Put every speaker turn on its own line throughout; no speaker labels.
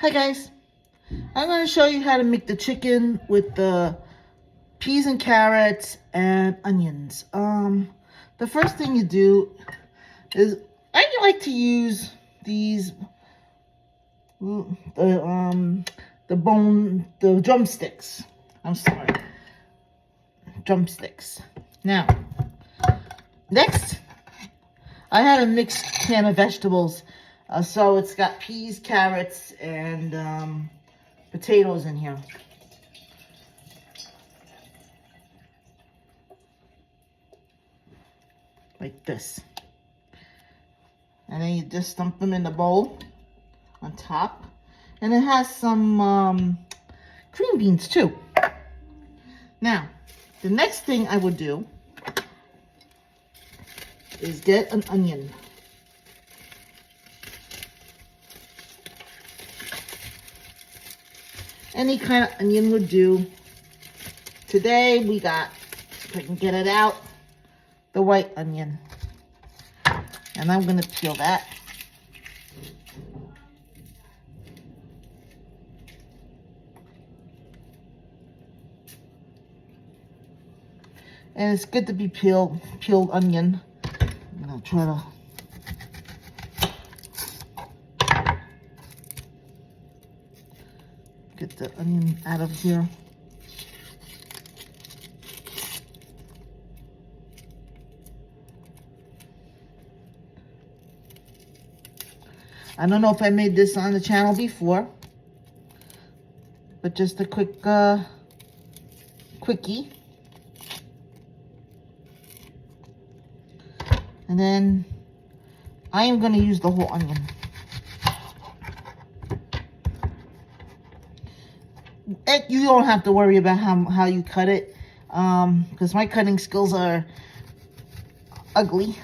Hi guys, I'm going to show you how to make the chicken with the peas and carrots and onions. The first thing you do is I like to use these the drumsticks. I'm sorry, drumsticks. Now, next, I had a mixed can of vegetables. So it's got peas, carrots, and potatoes in here. Like this. And then you just dump them in the bowl on top. And it has some green beans too. Now, the next thing I would do is get an onion. Any kind of onion would do. Today we got, if I can get it out, the white onion. And I'm going to peel that. And it's good to be peeled onion. I'm going to try to get the onion out of here. I don't know if I made this on the channel before, but just a quick quickie. And then I am going to use the whole onion. You don't have to worry about how you cut it, because my cutting skills are ugly.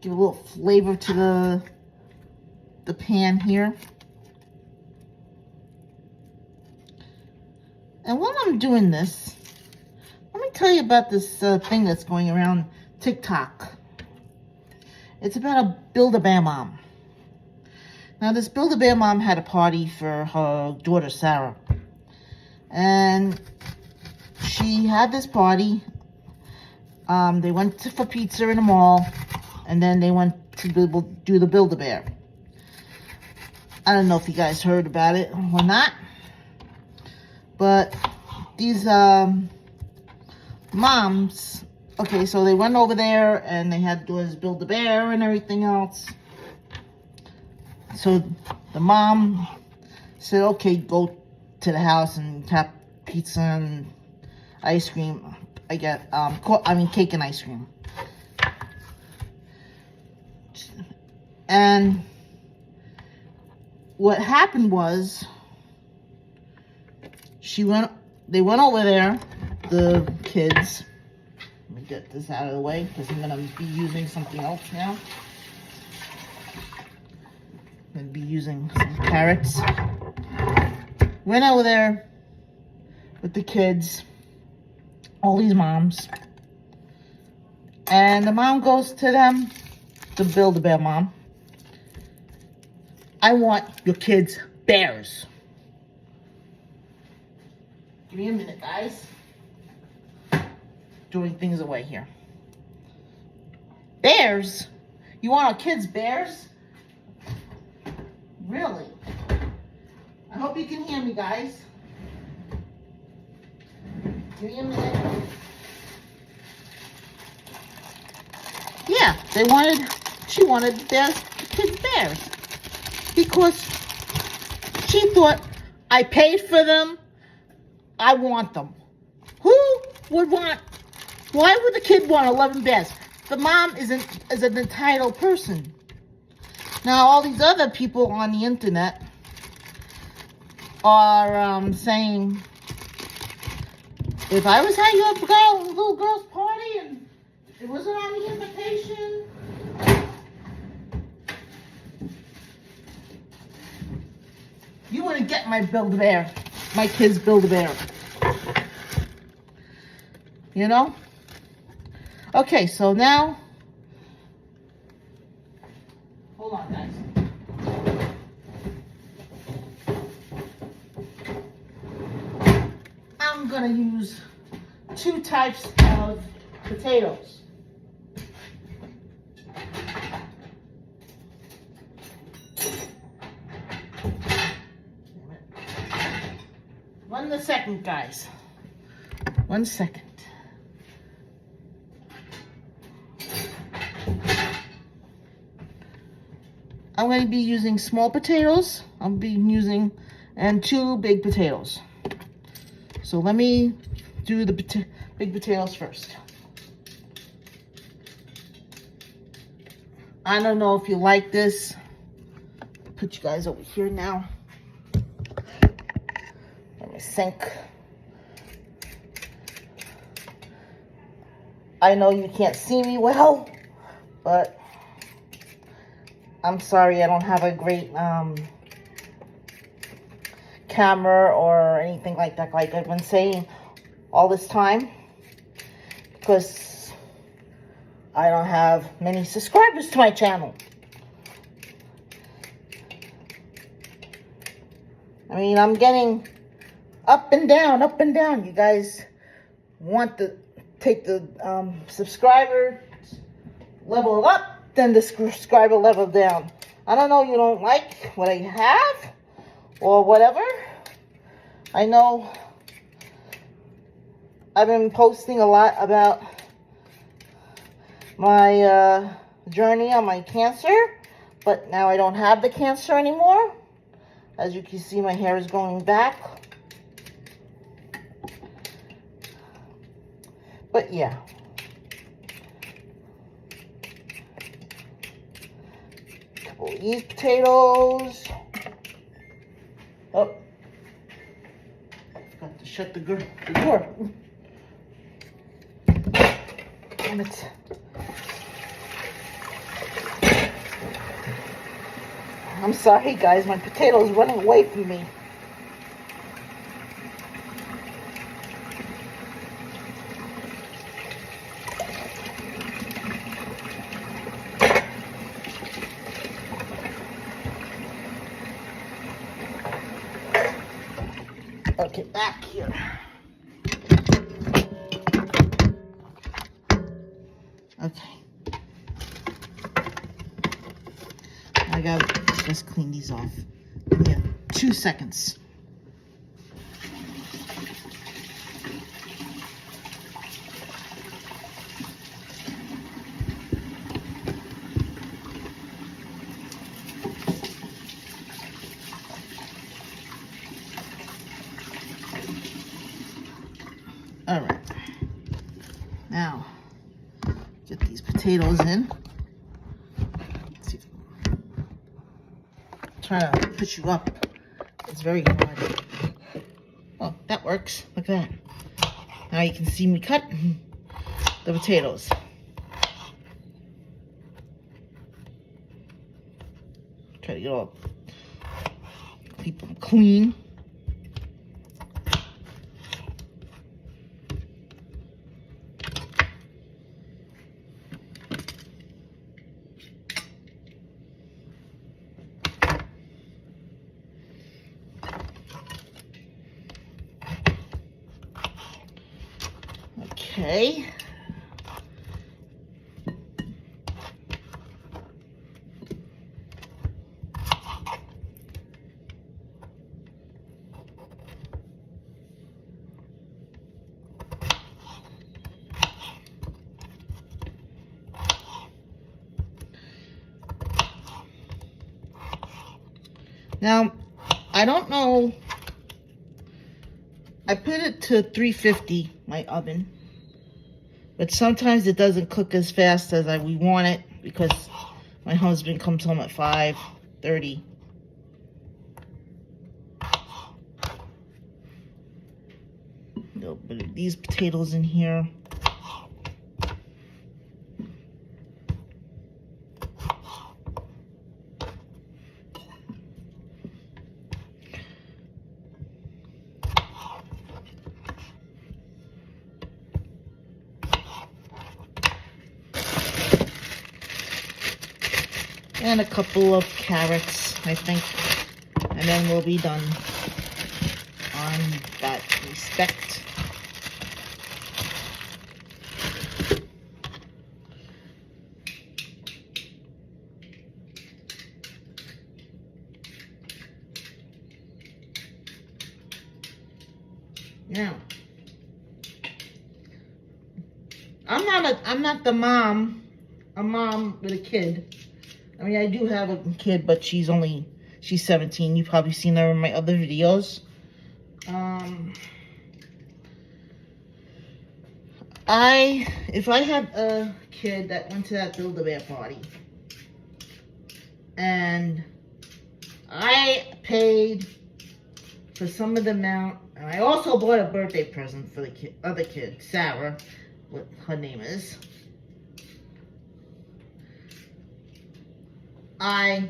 Give a little flavor to the pan here. And while I'm doing this, let me tell you about this thing that's going around TikTok. It's about a Build-A-Bear mom. Now, this Build-A-Bear mom had a party for her daughter, Sarah. And she had this party. They went for pizza in the mall. And then they went to do the Build-A-Bear. I don't know if you guys heard about it or not. But these moms, okay, so they went over there and they had to do his Build-A-Bear and everything else. So the mom said, okay, go to the house and have pizza and ice cream. Cake and ice cream. And what happened was, they went over there, the kids. Let me get this out of the way because I'm going to be using something else now. I'm going to be using some carrots. Went over there with the kids, all these moms. And the mom goes to them, the Build-A-Bear mom. I want your kids bears. Give me a minute, guys. Doing things away here. Bears? You want our kids bears? Really? I hope you can hear me, guys. Give me a minute. Yeah, she wanted their kids bears. Because she thought, I paid for them, I want them. Who would want, why would the kid want 11 bears? The mom is an entitled person. Now, all these other people on the internet are saying, if I was at your little girl's party and it wasn't on the invitation, you wouldn't get my Build-A-Bear. my kids Build-A-Bear. You know? Okay, so now, hold on guys. I'm gonna use 2 types of potatoes. One second, guys. 1 second. I'm going to be using small potatoes. I'll be using, and 2 big potatoes. So let me do the big potatoes first. I don't know if you like this. Put you guys over here now. Let me sink. I know you can't see me well, but I'm sorry I don't have a great camera or anything like that, like I've been saying all this time, because I don't have many subscribers to my channel. I mean, I'm getting up and down, up and down. You guys want to take the subscriber level up, then the subscriber level down. I don't know, you don't like what I have or whatever. I know I've been posting a lot about my journey on my cancer, but now I don't have the cancer anymore. As you can see, my hair is going back. But yeah. Couple of these potatoes. Oh. Forgot to shut the door. Damn it. I'm sorry, guys. My potato's running away from me. Okay, back here. Okay. I gotta just clean these off. Give me 2 seconds. All right. Now, get these potatoes in. Let's see. Try to push you up. It's very hard. Oh, that works. Look at that. Now you can see me cut the potatoes. Try to get all, keep them clean. Okay. Now, I don't know. I put it to 350, my oven. But sometimes it doesn't cook as fast as we want it because my husband comes home at 5:30. A little bit of these potatoes in here. and a couple of carrots, I think, and then we'll be done on that respect. Now, I'm not the mom, a mom with a kid. I mean, I do have a kid, but she's 17. You've probably seen her in my other videos. If I had a kid that went to that Build-A-Bear party, and I paid for some of the amount, and I also bought a birthday present for the other kid, Sarah, what her name is. I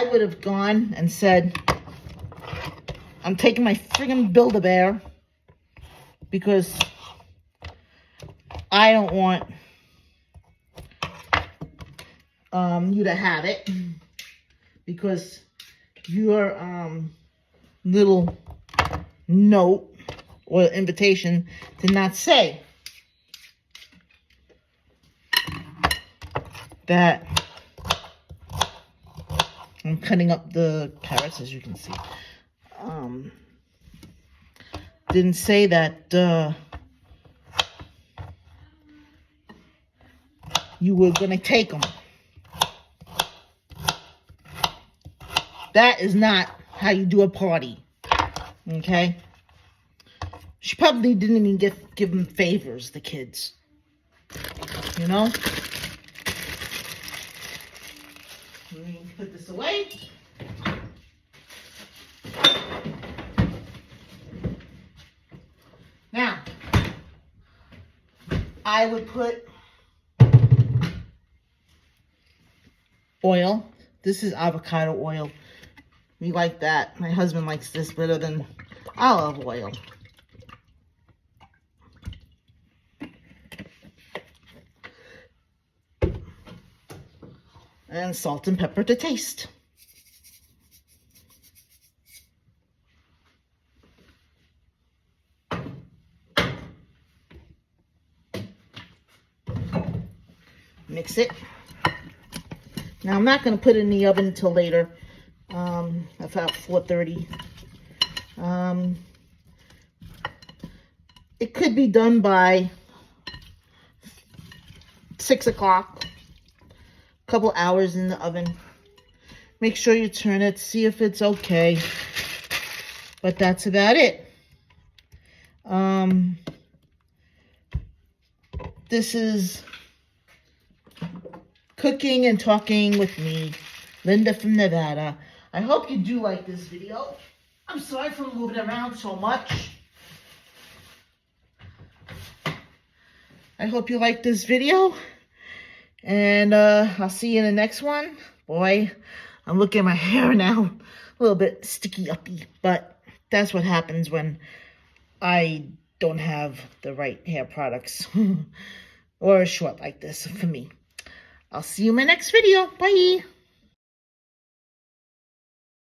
would have gone and said, I'm taking my friggin' Build-A-Bear because I don't want you to have it, because your little note or invitation did not say that. I'm cutting up the carrots, as you can see. Didn't say that you were gonna take them. That is not how you do a party, okay? She probably didn't even give them favors, the kids. You know? Let me put this away. Now, I would put oil. This is avocado oil. We like that. My husband likes this better than olive oil. And salt and pepper to taste. Mix it. Now I'm not going to put it in the oven until later, about 4:30. It could be done by 6 o'clock. Couple hours in the oven. Make sure you turn it, see if it's okay. But that's about it. This is Cooking and Talking with me, Linda from Nevada. I hope you do like this video. I'm sorry for moving around so much. I hope you like this video. And I'll see you in the next one. Boy, I'm looking at my hair now. A little bit sticky uppy. But that's what happens when I don't have the right hair products. Or a short like this for me. I'll see you in my next video. Bye.